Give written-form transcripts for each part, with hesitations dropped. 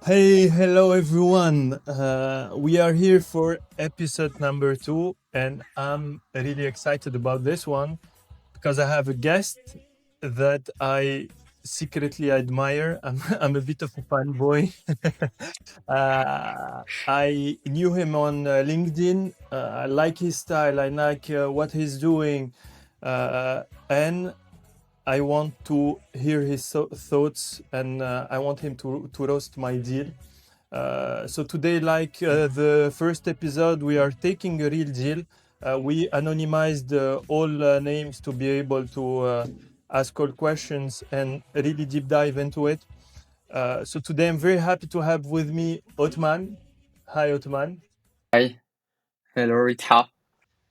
Hey, hello everyone. We are here for episode number 2, and I'm really excited about this one because I have a guest that I secretly admire. I'm a bit of a fanboy. I knew him on LinkedIn. I like his style, I like what he's doing, and I want to hear his thoughts, and I want him to roast my deal. So today, like the first episode, we are taking a real deal. We anonymized all names to be able to ask all questions and really deep dive into it. So today, I'm very happy to have with me Othmane. Hi, Othmane. Hi, hello Rita.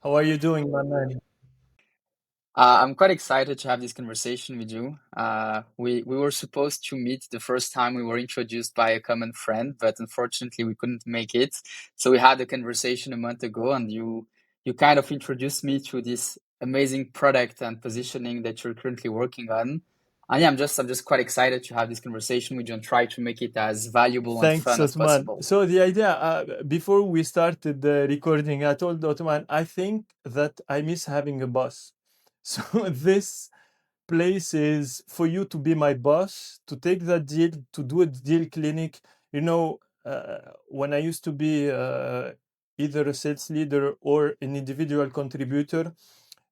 How are you doing, my man? I'm quite excited to have this conversation with you. We were supposed to meet the first time we were introduced by a common friend, but unfortunately we couldn't make it. So we had a conversation a month ago, and you kind of introduced me to this amazing product and positioning that you're currently working on. And yeah, I'm just quite excited to have this conversation with you and try to make it as valuable and Thanks, fun as Othman. possible. So the idea, before we started the recording, I told Othman, I think that I miss having a boss. So this place is for you to be my boss, to take that deal, to do a deal clinic. When I used to be either a sales leader or an individual contributor,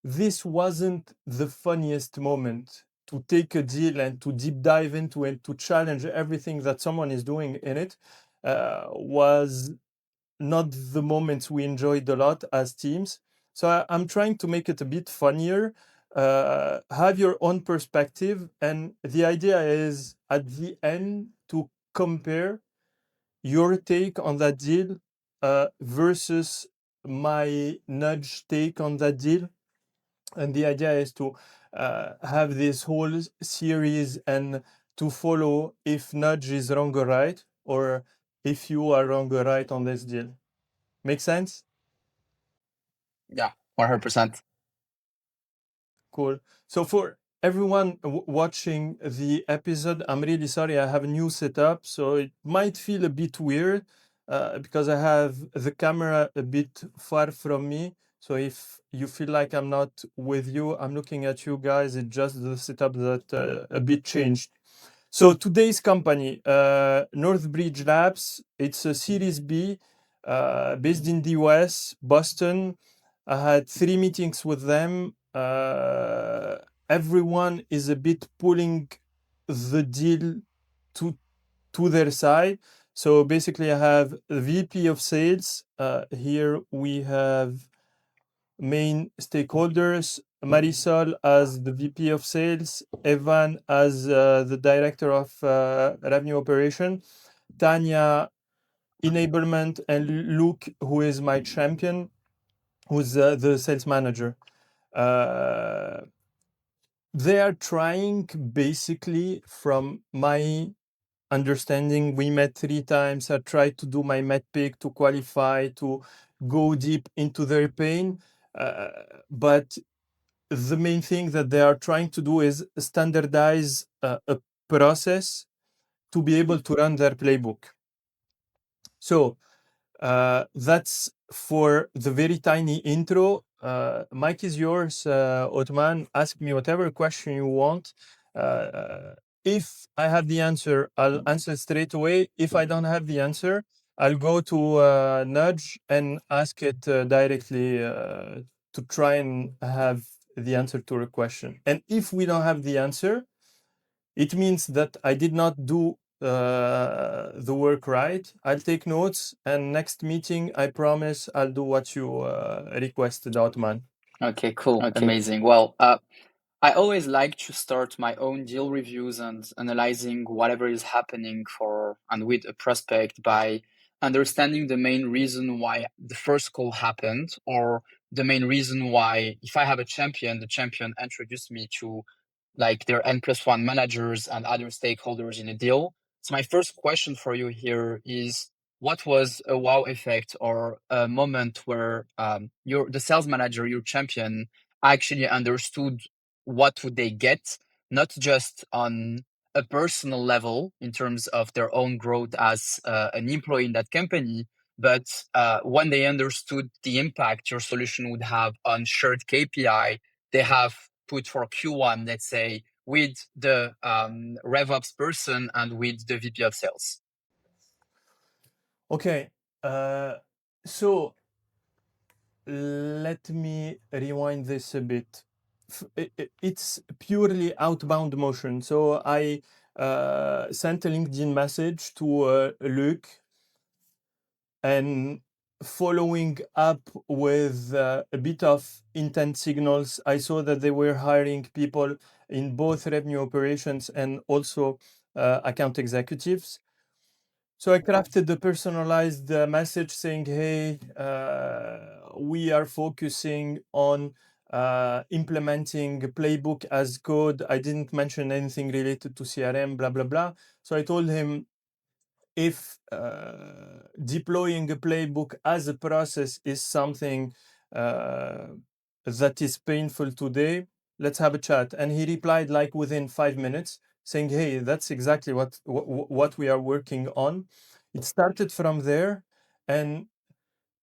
this wasn't the funniest moment to take a deal and to deep dive into it, to challenge everything that someone is doing in it. Was not the moments we enjoyed a lot as teams. So I'm trying to make it a bit funnier. Have your own perspective, and the idea is at the end to compare your take on that deal versus my nudge take on that deal. And the idea is to have this whole series and to follow if nudge is wrong or right, or if you are wrong or right on this deal. Make sense? Yeah, 100%. Cool. So for everyone watching the episode, I'm really sorry. I have a new setup, so it might feel a bit weird because I have the camera a bit far from me. So if you feel like I'm not with you, I'm looking at you guys. It's just the setup that a bit changed. So today's company, Northbridge Labs, it's a Series B based in the US, Boston. I had 3 meetings with them. Everyone is a bit pulling the deal to their side. So basically, I have a VP of sales. Here we have main stakeholders. Marisol as the VP of sales, Evan as the director of revenue operation, Tanya enablement, and Luke, who is my champion, who's the sales manager. Uh, they are trying, basically, from my understanding, we met 3 times. I tried to do my med pick to qualify, to go deep into their pain. But the main thing that they are trying to do is standardize a process to be able to run their playbook. So that's for the very tiny intro. Mike is yours, Othman. Ask me whatever question you want. If I have the answer, I'll answer straight away. If I don't have the answer, I'll go to Nudge and ask it directly to try and have the answer to a question. And if we don't have the answer, it means that I did not do the work right. I'll take notes, and next meeting, I promise I'll do what you requested, Outman. Okay, cool, Okay. amazing. Well, I always like to start my own deal reviews and analyzing whatever is happening for and with a prospect by understanding the main reason why the first call happened, or the main reason why, if I have a champion, the champion introduced me to like their N+1 managers and other stakeholders in a deal. So my first question for you here is, what was a wow effect or a moment where the sales manager, your champion, actually understood what would they get, not just on a personal level in terms of their own growth as an employee in that company. But when they understood the impact your solution would have on shared KPI, they have put for Q1, let's say, with the RevOps person and with the VP of sales. Okay, so let me rewind this a bit. It's purely outbound motion. So I sent a LinkedIn message to Luc, and following up with a bit of intent signals, I saw that they were hiring people in both revenue operations and also account executives. So I crafted the personalized message saying, hey, we are focusing on implementing a playbook as code. I didn't mention anything related to CRM, blah, blah, blah. So I told him, if deploying a playbook as a process is something that is painful today, let's have a chat. And he replied like within 5 minutes, saying, hey, that's exactly what we are working on. It started from there. And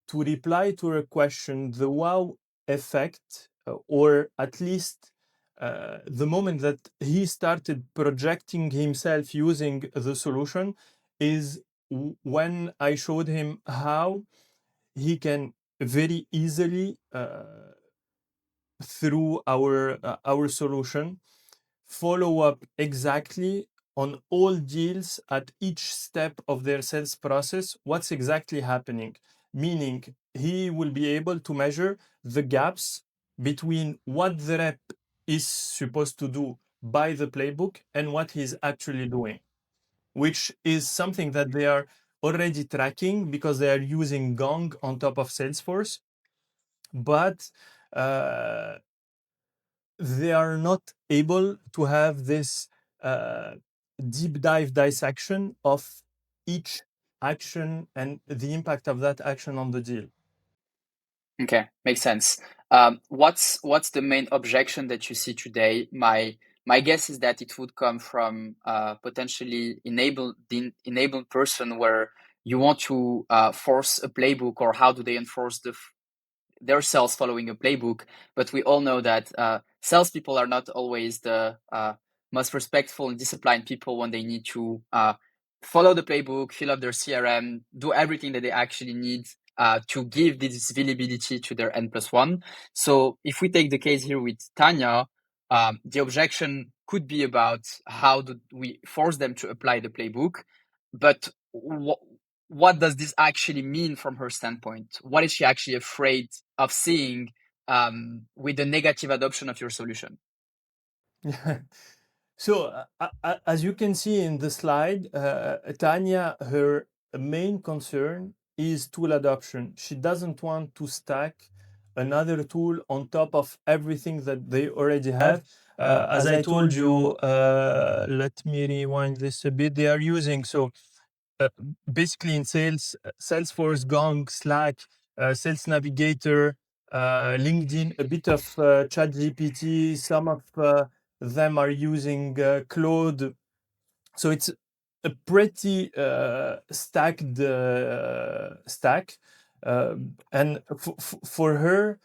to reply to a question, the wow effect, or at least the moment that he started projecting himself using the solution, is when I showed him how he can very easily, through our solution, follow up exactly on all deals at each step of their sales process, what's exactly happening. Meaning, he will be able to measure the gaps between what the rep is supposed to do by the playbook and what he's actually doing, which is something that they are already tracking because they are using Gong on top of Salesforce. But they are not able to have this uh, deep dive dissection of each action and the impact of that action on the deal. Okay, makes sense. What's the main objection that you see today? My guess is that it would come from potentially the enabled person, where you want to force a playbook, or how do they enforce their sales following a playbook. But we all know that salespeople are not always the most respectful and disciplined people when they need to follow the playbook, fill up their CRM, do everything that they actually need to give this visibility to their N+1. So if we take the case here with Tanya, the objection could be about how do we force them to apply the playbook, but what does this actually mean from her standpoint? What is she actually afraid of seeing with the negative adoption of your solution? So, as you can see in the slide, Tanya, her main concern is tool adoption. She doesn't want to stack another tool on top of everything that they already have. As I told you, let me rewind this a bit. They are using, so basically in sales, Salesforce, Gong, Slack, Sales Navigator, LinkedIn, a bit of ChatGPT. Some of them are using Claude. So it's a pretty stacked stack. And for her,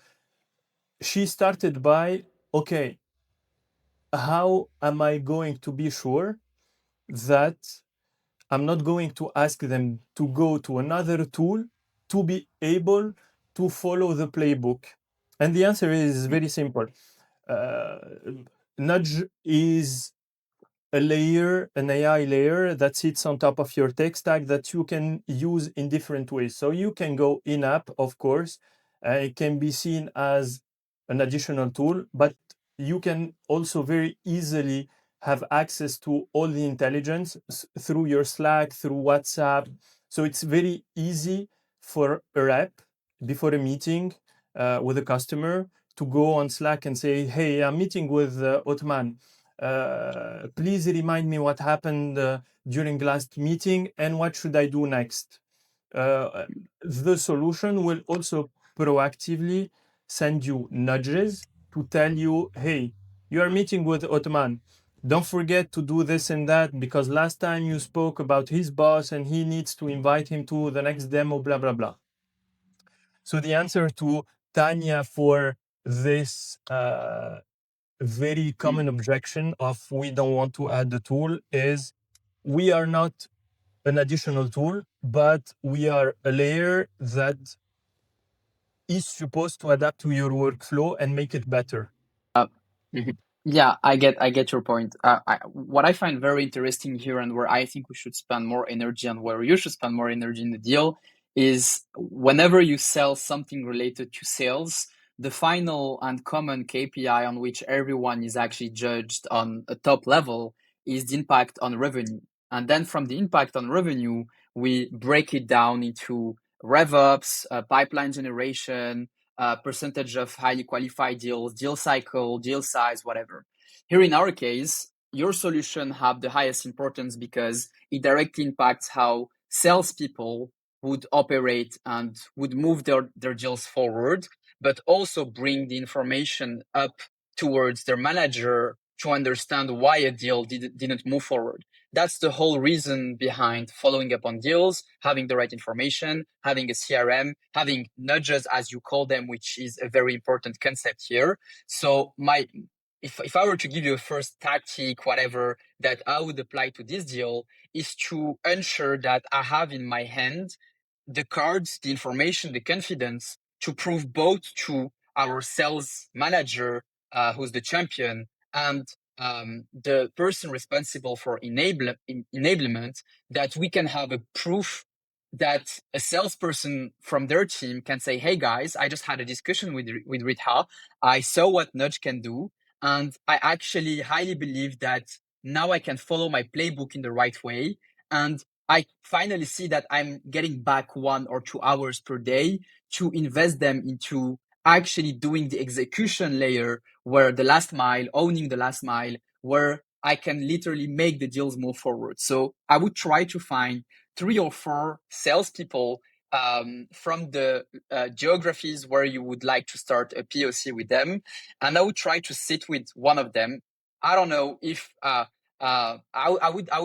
she started by, okay, how am I going to be sure that I'm not going to ask them to go to another tool to be able to follow the playbook? And the answer is very simple. Uh, Nudge is a layer, an AI layer that sits on top of your tech stack that you can use in different ways. So you can go in app, of course, it can be seen as an additional tool, but you can also very easily have access to all the intelligence through your Slack, through WhatsApp. So it's very easy for a rep before a meeting with a customer to go on Slack and say, hey, I'm meeting with Othmane. Please remind me what happened during last meeting and what should I do next. The solution will also proactively send you nudges to tell you, hey, you are meeting with Othmane. don't forget to do this and that because last time you spoke about his boss and he needs to invite him to the next demo, blah, blah, blah. So the answer to Tanya for this very common objection of we don't want to add the tool is we are not an additional tool, but we are a layer that is supposed to adapt to your workflow and make it better. Mhm. Yeah, I get your point. What I find very interesting here, and where I think we should spend more energy, and where you should spend more energy in the deal, is whenever you sell something related to sales, the final and common KPI on which everyone is actually judged on a top level is the impact on revenue. And then from the impact on revenue, we break it down into RevOps, pipeline generation, percentage of highly qualified deals, deal cycle, deal size, whatever. Here in our case, your solution have the highest importance because it directly impacts how salespeople would operate and would move their deals forward, but also bring the information up towards their manager to understand why a deal didn't move forward. That's the whole reason behind following up on deals, having the right information, having a CRM, having nudges, as you call them, which is a very important concept here. So if I were to give you a first tactic, whatever, that I would apply to this deal is to ensure that I have in my hand the cards, the information, the confidence to prove both to our sales manager, who's the champion, and the person responsible for enablement, that we can have a proof that a salesperson from their team can say, "Hey guys, I just had a discussion with Rita. I saw what Nudge can do, and I actually highly believe that now I can follow my playbook in the right way, and I finally see that I'm getting back 1 or 2 hours per day to invest them into actually doing the execution layer, where the last mile, owning the last mile, where I can literally make the deals move forward." So I would try to find 3 or 4 salespeople from the geographies where you would like to start a POC with them, and I would try to sit with one of them. I don't know if I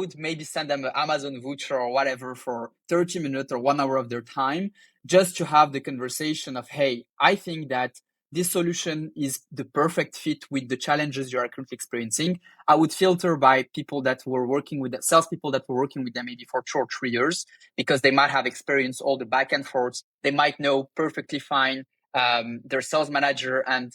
would maybe send them an Amazon voucher or whatever for 30 minutes or 1 hour of their time, just to have the conversation of, hey, I think that this solution is the perfect fit with the challenges you are currently experiencing. I would filter by people that were working with salespeople that were working with them maybe for 2 or 3 years, because they might have experienced all the back and forths. They might know perfectly fine their sales manager and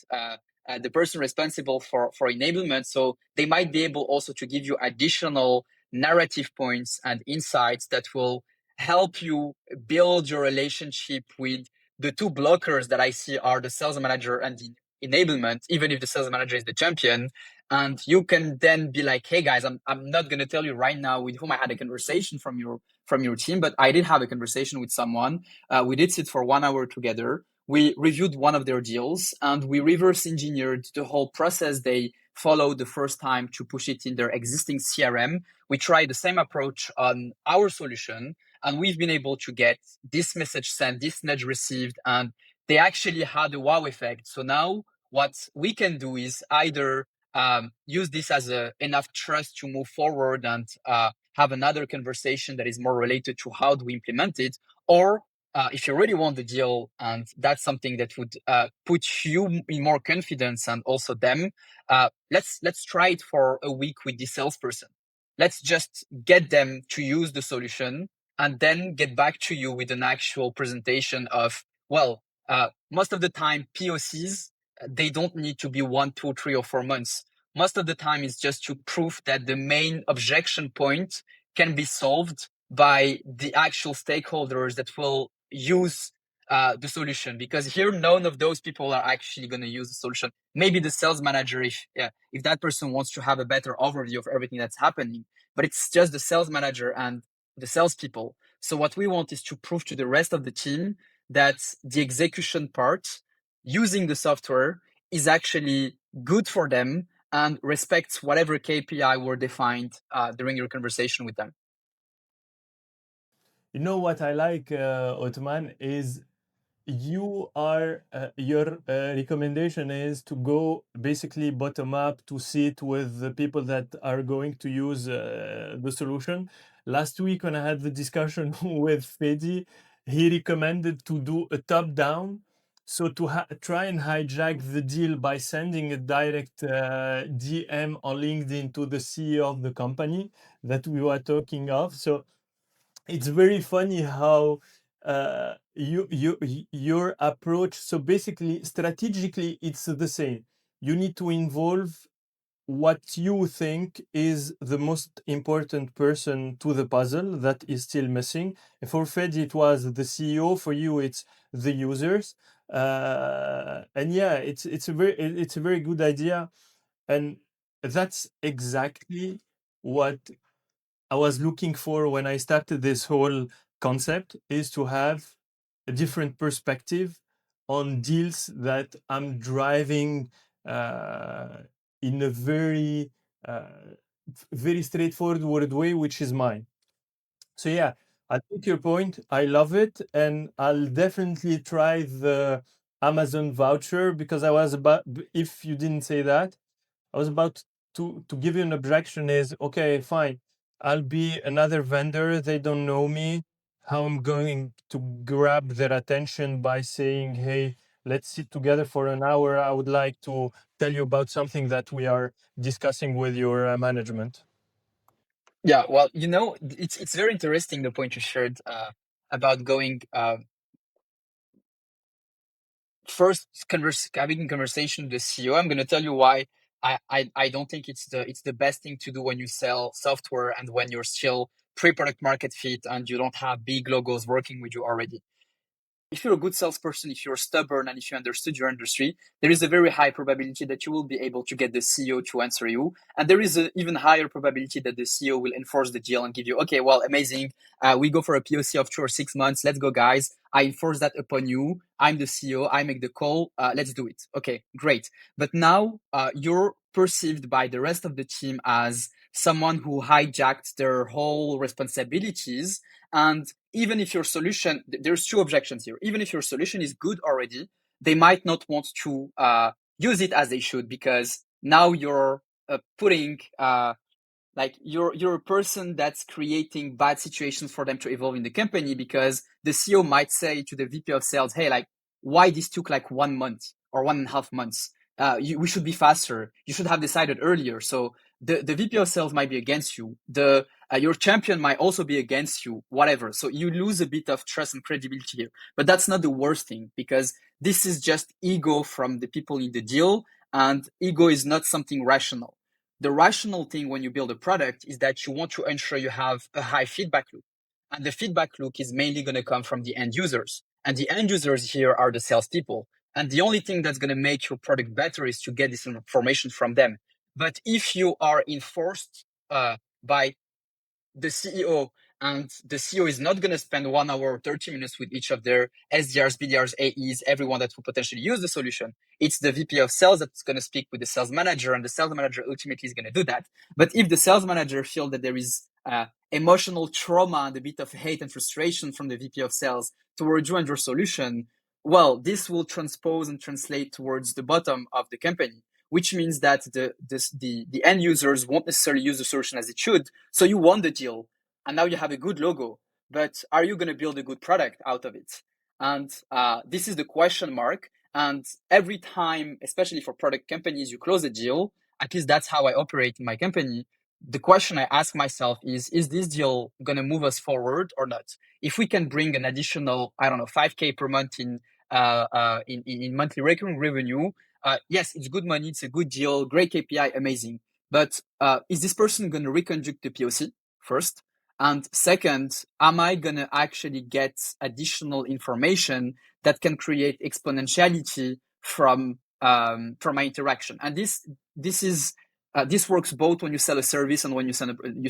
the person responsible for enablement. So they might be able also to give you additional narrative points and insights that will help you build your relationship with the two blockers that I see are the sales manager and the enablement, even if the sales manager is the champion. And you can then be like, "Hey guys, I'm not going to tell you right now with whom I had a conversation from your team, but I did have a conversation with someone. We did sit for 1 hour together. We reviewed one of their deals and we reverse engineered the whole process they followed the first time to push it in their existing CRM. We tried the same approach on our solution, and we've been able to get this message sent, this nudge received, and they actually had a wow effect. So now what we can do is either use this as enough trust to move forward and have another conversation that is more related to how do we implement it, or if you really want the deal and that's something that would put you in more confidence and also them, let's try it for a week with the salesperson. Let's just get them to use the solution and then get back to you with an actual presentation of, well, most of the time POCs, they don't need to be 1, 2, 3, or 4 months. Most of the time it's just to prove that the main objection point can be solved by the actual stakeholders that will use the solution, because here none of those people are actually going to use the solution. Maybe the sales manager, if that person wants to have a better overview of everything that's happening, but it's just the sales manager and the salespeople. So what we want is to prove to the rest of the team that the execution part using the software is actually good for them and respects whatever KPI were defined during your conversation with them. You know what I like, Othman, is you are your recommendation is to go basically bottom up to sit with the people that are going to use the solution. Last week when I had the discussion with Fedi, he recommended to do a top down, so to try and hijack the deal by sending a direct DM on LinkedIn to the CEO of the company that we were talking of. So it's very funny how your approach. So basically, strategically, it's the same. You need to involve what you think is the most important person to the puzzle that is still missing. For Fed, it was the CEO. For you, it's the users. And yeah, it's a very good idea, and that's exactly what I was looking for when I started this whole concept, is to have a different perspective on deals that I'm driving uh, in a uh, very straightforward way, which is mine. So yeah, I take your point. I love it, and I'll definitely try the Amazon voucher, because I was about. If you didn't say that, I was about to give you an objection. Is okay, fine. I'll be another vendor. They don't know me. How I'm going to grab their attention by saying, "Hey, let's sit together for an hour. I would like to tell you about something that we are discussing with your management." Yeah, well, it's very interesting the point you shared about going first having a conversation with the CEO. I'm going to tell you why I don't think it's the best thing to do when you sell software and when you're still pre-product market fit and you don't have big logos working with you already. If you're a good salesperson, if you're stubborn, and if you understood your industry, there is a very high probability that you will be able to get the CEO to answer you. And there is an even higher probability that the CEO will enforce the deal and give you, okay, well, amazing. We go for a POC of 2 or 6 months. Let's go, guys. I enforce that upon you. I'm the CEO. I make the call. Let's do it. Okay, great. But now you're perceived by the rest of the team as someone who hijacked their whole responsibilities. And even if your solution, there's two objections here. Even if your solution is good already, they might not want to use it as they should, because now you're putting like you're a person that's creating bad situations for them to evolve in the company, because the CEO might say to the VP of sales, hey, like, why this took like 1 month or 1.5 months? We should be faster. You should have decided earlier. So the VP of sales might be against you. The your champion might also be against you, whatever. So you lose a bit of trust and credibility here. But that's not the worst thing, because this is just ego from the people in the deal, and ego is not something rational. The rational thing when you build a product is that you want to ensure you have a high feedback loop. And the feedback loop is mainly going to come from the end users. And the end users here are the salespeople. And the only thing that's going to make your product better is to get this information from them. But if you are enforced by the CEO, and the CEO is not going to spend 1 hour or 30 minutes with each of their SDRs, BDRs, AEs, everyone that will potentially use the solution. It's the VP of sales that's going to speak with the sales manager, and the sales manager ultimately is going to do that. But if the sales manager feels that there is emotional trauma and a bit of hate and frustration from the VP of sales towards you and your solution, well, this will transpose and translate towards the bottom of the company, which means that the end users won't necessarily use the solution as it should. So you won the deal, and now you have a good logo, but are you going to build a good product out of it? And this is the question mark. And every time, especially for product companies, you close a deal, at least that's how I operate in my company. The question I ask myself is this deal going to move us forward or not? If we can bring an additional, I don't know, 5K per month in monthly recurring revenue, yes, it's good money, it's a good deal, great KPI, amazing. But is this person going to reconduct the POC first? And second, am I going to actually get additional information that can create exponentiality from my interaction? And this works both when you sell a service and when you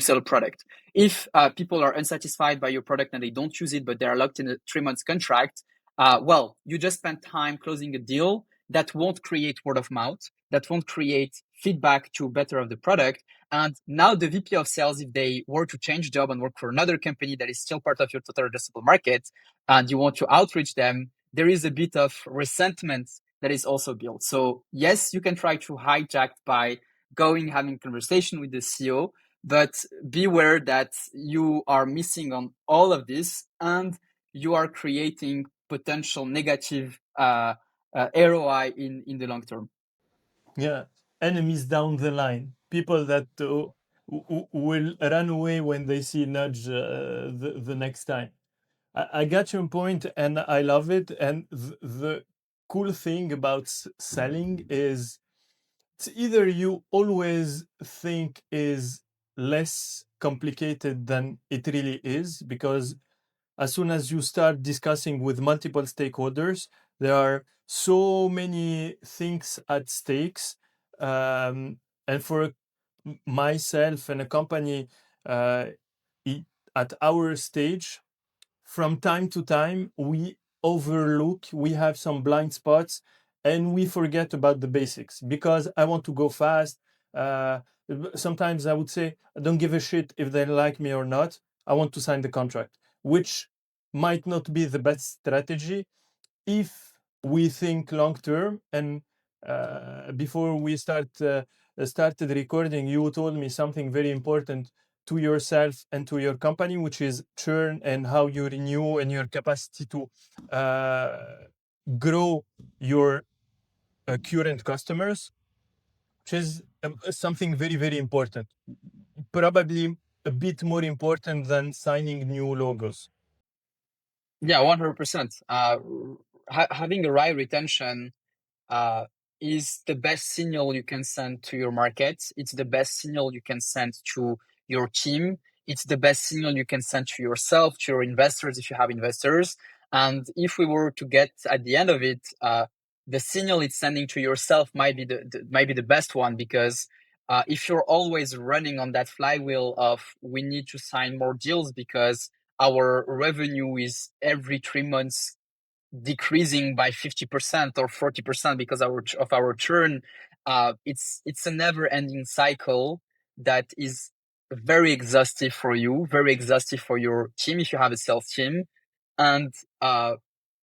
sell a product. If people are unsatisfied by your product and they don't use it, but they are locked in a 3 month contract, well, you just spent time closing a deal that won't create word of mouth, that won't create feedback to better of the product. And now the VP of sales, if they were to change job and work for another company that is still part of your total addressable market, and you want to outreach them, there is a bit of resentment that is also built. So yes, you can try to hijack by going having conversation with the CEO, but beware that you are missing on all of this and you are creating potential negative ROI in the long term. Yeah, enemies down the line, people that will run away when they see nudge the next time. I got your point and I love it. And the cool thing about selling is it's either you always think is less complicated than it really is, because as soon as you start discussing with multiple stakeholders, there are so many things at stakes. And for myself and a company, uh, at our stage, from time to time, we overlook, we have some blind spots, and we forget about the basics because I want to go fast. Uh, Sometimes I would say, I don't give a shit if they like me or not. I want to sign the contract, which might not be the best strategy if we think long term. And before we started recording, you told me something very important to yourself and to your company, which is churn and how you renew and your capacity to grow your current customers, which is something very, very important. Probably a bit more important than signing new logos. Yeah, 100%. Having a right retention uh, is the best signal you can send to your market. It's the best signal you can send to your team. It's the best signal you can send to yourself, to your investors, if you have investors. And if we were to get at the end of it, the signal it's sending to yourself might be the best one, because if you're always running on that flywheel of we need to sign more deals because our revenue is every 3 months decreasing by 50% or 40% because of our churn, it's a never-ending cycle that is very exhaustive for you, very exhaustive for your team if you have a sales team, and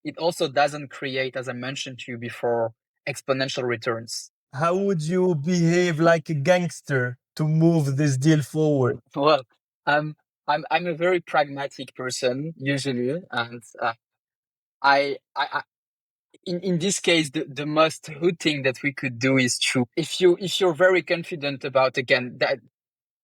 it also doesn't create, as I mentioned to you before, exponential returns. How would you behave like a gangster to move this deal forward? Well, um, I'm a very pragmatic person usually, and I in this case, the most good thing that we could do is to, if you're very confident about, again, that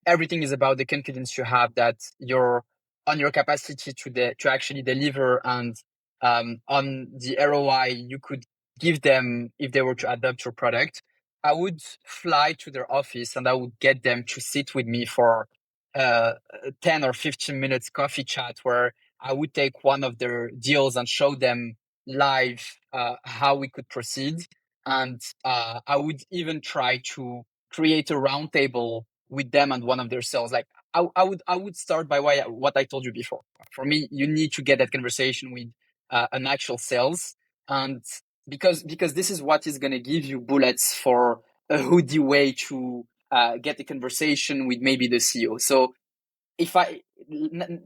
everything is about the confidence you have that you're on your capacity to actually deliver, and on the ROI you could give them if they were to adopt your product. I would fly to their office and I would get them to sit with me for a 10 or 15 minutes coffee chat where I would take one of their deals and show them live how we could proceed. And I would even try to create a roundtable with them and one of their sales. Like I would start by what I told you before. For me, you need to get that conversation with an actual sales, and because this is what is going to give you bullets for a hoodie way to get the conversation with maybe the CEO. So if I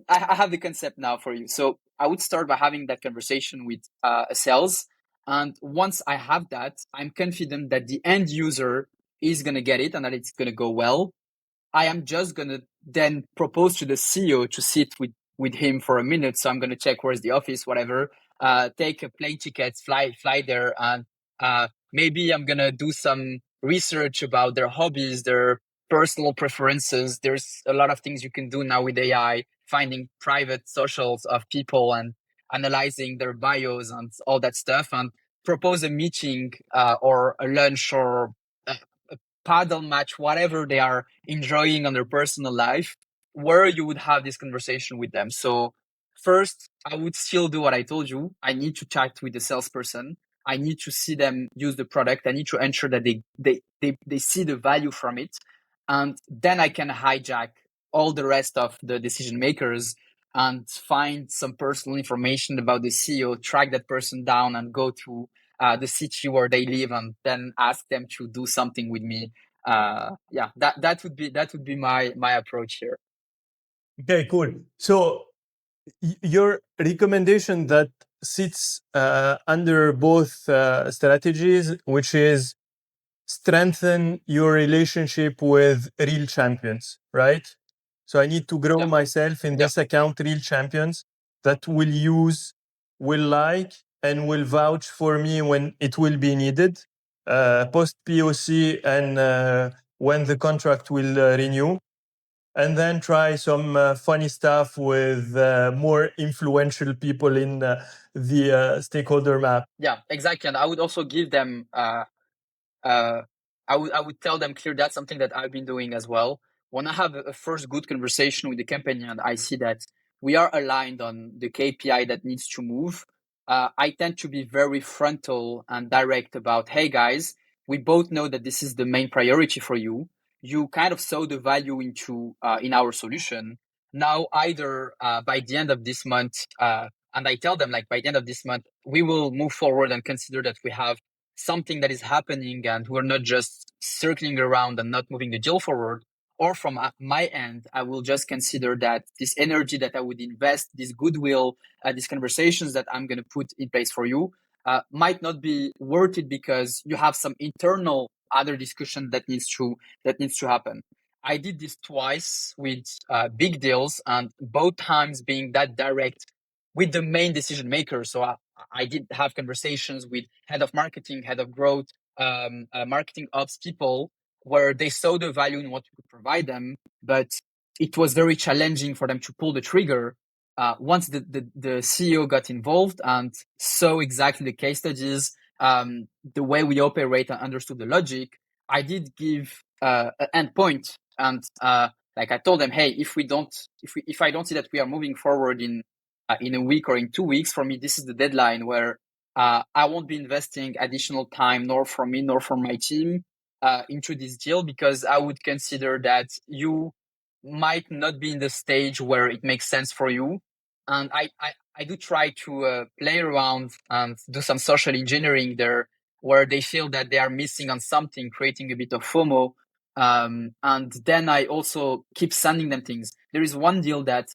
have the concept now for you. So I would start by having that conversation with a sales, and once I have that, I'm confident that the end user is going to get it and that it's going to go well. I am just gonna then propose to the CEO to sit with him for a minute. So I'm gonna check where's the office, whatever. Take a plane ticket, fly there, and maybe I'm gonna do some research about their hobbies, their personal preferences. There's a lot of things you can do now with AI, finding private socials of people and analyzing their bios and all that stuff, and propose a meeting or a lunch or a paddle match, whatever they are enjoying on their personal life, where you would have this conversation with them. So first, I would still do what I told you. I need to chat with the salesperson. I need to see them use the product. I need to ensure that they see the value from it. And then I can hijack all the rest of the decision makers and find some personal information about the CEO, track that person down and go to the city where they live and then ask them to do something with me. Yeah, that would be my approach here. Okay, cool. So your recommendation that sits under both strategies, which is strengthen your relationship with real champions, right? So I need to grow myself in this account, real champions that will use, will like, and will vouch for me when it will be needed, post POC and when the contract will renew. And then try some funny stuff with more influential people in the stakeholder map. Yeah, exactly. And I would also give them I would tell them clear that's something that I've been doing as well. When I have a first good conversation with the company and I see that we are aligned on the KPI that needs to move, I tend to be very frontal and direct about, hey guys, we both know that this is the main priority for you. You kind of saw the value into in our solution. Now, either by the end of this month, and I tell them like by the end of this month, we will move forward and consider that we have something that is happening and we're not just circling around and not moving the deal forward. Or from my end, I will just consider that this energy that I would invest, this goodwill, these conversations that I'm going to put in place for you might not be worth it because you have some internal other discussion that needs to happen. I did this twice with big deals, and both times being that direct with the main decision maker. So I did have conversations with head of marketing, head of growth, marketing ops people, where they saw the value in what we could provide them, but it was very challenging for them to pull the trigger once the CEO got involved and saw exactly the case studies, the way we operate and understood the logic. I did give an endpoint, and like I told them, hey, if I don't see that we are moving forward in a week or in 2 weeks, for me, this is the deadline where I won't be investing additional time, nor from me, nor from my team, into this deal, because I would consider that you might not be in the stage where it makes sense for you. And I do try to play around and do some social engineering there, where they feel that they are missing on something, creating a bit of FOMO. And then I also keep sending them things. There is one deal that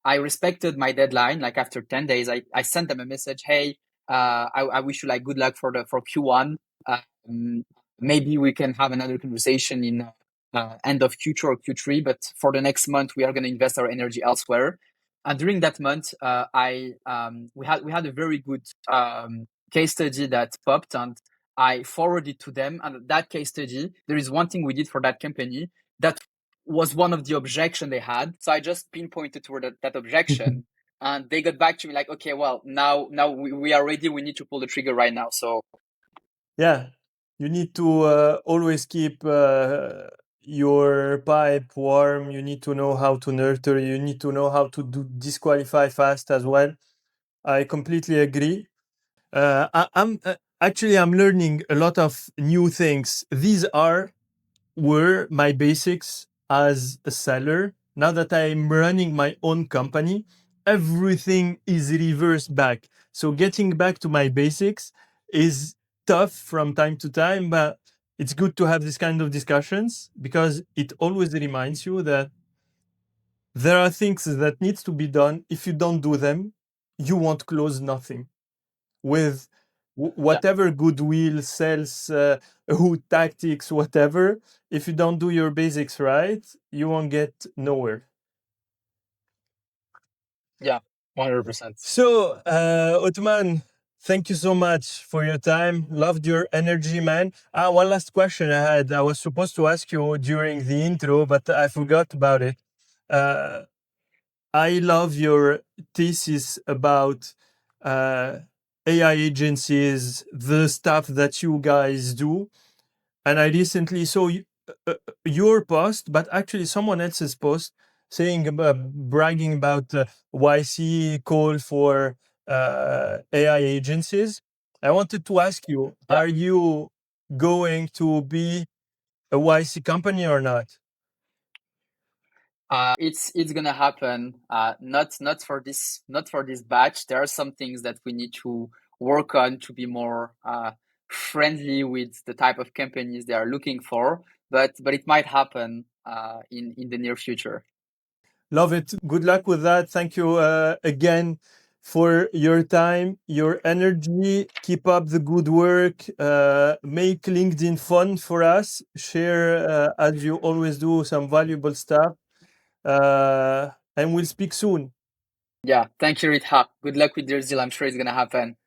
I respected my deadline. Like after 10 days, I sent them a message. Hey, I wish you like good luck for Q1. Maybe we can have another conversation in end of Q2 or Q3. But for the next month, we are going to invest our energy elsewhere. And during that month, we had a very good case study that popped, and I forwarded to them. And that case study, there is one thing we did for that company that was one of the objection they had. So I just pinpointed toward that objection, and they got back to me like, okay, well, now we are ready. We need to pull the trigger right now. So yeah, you need to always keep your pipe warm. You need to know how to nurture. You need to know how to disqualify fast as well. I completely agree. I'm actually I'm learning a lot of new things. These were my basics as a seller. Now that I'm running my own company, everything is reversed back. So getting back to my basics is tough from time to time, but it's good to have this kind of discussions because it always reminds you that there are things that needs to be done. If you don't do them, you won't close nothing with whatever goodwill, sales, who tactics, whatever. If you don't do your basics right, you won't get nowhere. yeah, 100%. So, Othmane, thank you so much for your time. Loved your energy, man. One last question I had. I was supposed to ask you during the intro, but I forgot about it. Uh, I love your thesis about AI agencies, the stuff that you guys do. And I recently saw your post, but actually someone else's post saying about bragging about YC call for AI agencies. I wanted to ask you, Yeah. are you going to be a YC company or not? It's gonna happen. Not for this batch. There are some things that we need to work on to be more friendly with the type of companies they are looking for. But it might happen in the near future. Love it. Good luck with that. Thank you again for your time, your energy. Keep up the good work. Make LinkedIn fun for us. Share, as you always do, some valuable stuff. And we'll speak soon. Yeah, thank you, Ritha. Good luck with your deal. I'm sure it's gonna happen.